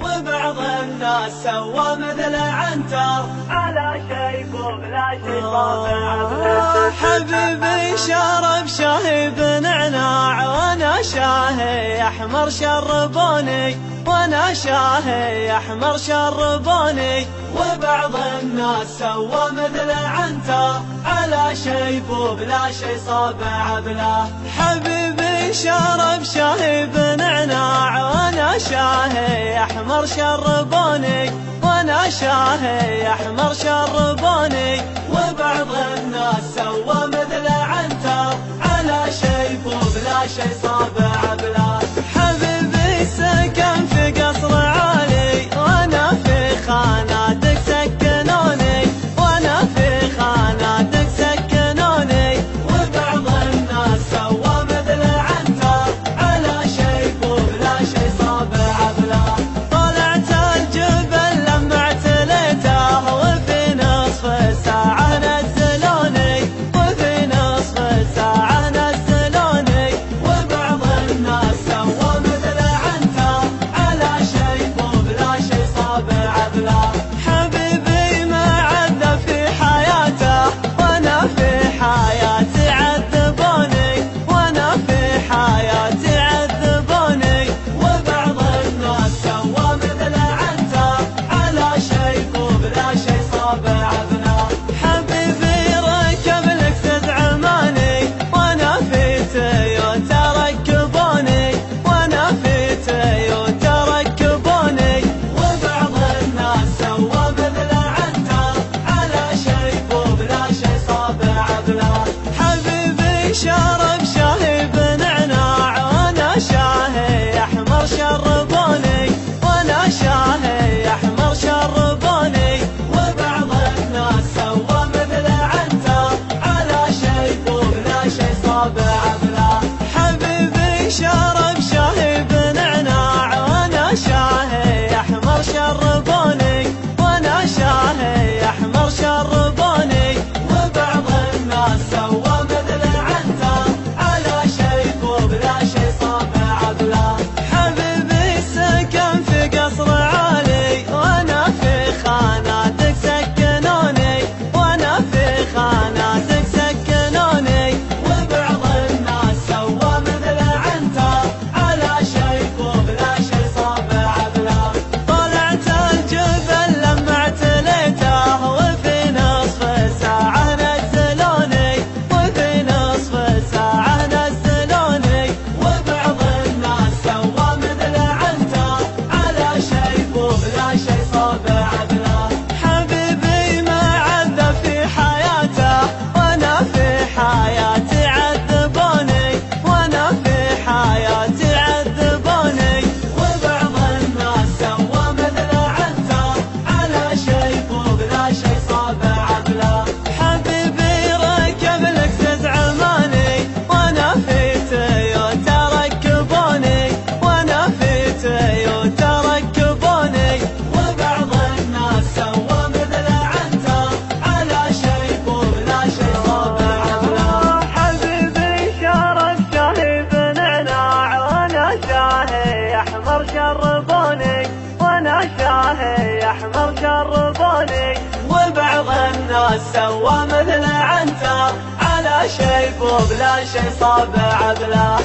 وبعض الناس سوى مثل عنتر على شيب وبلا شي طابع. حبيبي شرب شاهي بنعناع وانا شاهي احمر شربوني، وانا شاهي احمر شربوني. وبعض الناس سوى مثل عنتر على شيب وبلا شي صابع بلا. حبيبي شرب شاهي بنعناع وانا شاهي احمر شربوني، وانا شاهي احمر شربوني. وبعض الناس سوى مثل عنتر على شيب وبلا شي صابع بلا. حبيبي سكن في قصر عالي وانا في خاناتك سكنوني، وانا في خاناتك سكنوني. وبعض الناس سوى مثل عنتر على شيب وبلا شي صابع بلا. طلعت الجبل لما اعتليته وفي نصف الساعة نزلوني، وفي نصف الساعة نزلوني. وبعض الناس سوى مثل عنتر على شيب وبلا شي صابع بلا. حبيبي ما عذب في حياته وانا في حياتي عذبوني، وانا في حياتي عذبوني. وبعض الناس سوى مثل عنتر على شيب وبلا شي صابع بلا. حبيبي ركب لكسس عماني وانا في تويوتا ركبوني، وانا في تويوتا ركبوني. وبعض الناس سوى مثل عنتر على شيب وبلا شي صابع بلا. حبيبي شرب شاهي بنعناع وانا شاهي احمر شربوني، وانا شاهي احمر شربوني. وبعض الناس سوى مثل عنتر على شيب وبلا شي صابع بلا. حبيبي شرب شاهي بنعناع وانا شاهي احمر شربوني، وانا شاهي احمر شربوني. وبعض الناس سوى مثل عنتر على شيب وبلا شي صابع بلا. حبيبي سكن في قصر عالي وانا في خاناتك سكنوني، وانا في خاناتك سكنوني. وبعض الناس سوى مثل عنتر على شيب وبلا شي صابع بلا. طلعت الجبل لما اعتليته وفي نصف الساعة نزلوني، وفي نصف الساعة نزلوني. وبعض الناس سوى مثل عنتر على شيب وبلا شي صابع بلا. حبيبي ما عذب في حياته وانا في حياتي عذبوني، وانا في حياتي عذبوني. وبعض الناس سوى مثل عنتر على شيب وبلا شي صابع بلا. حبيبي ركب لكسس عماني وانا في تويوتا ركبوني، وانا في تويوتا ركبوني. وبعض الناس سوى مثل عنتر على شيب وبلا شي صابع بلا. حبيبي شرب شاهي بنعناع وانا شاهي احمر شربوني، وانا شاهي احمر شربوني. وبعض الناس سوى مثل عنتر على شيب وبلا شي صابع بلا.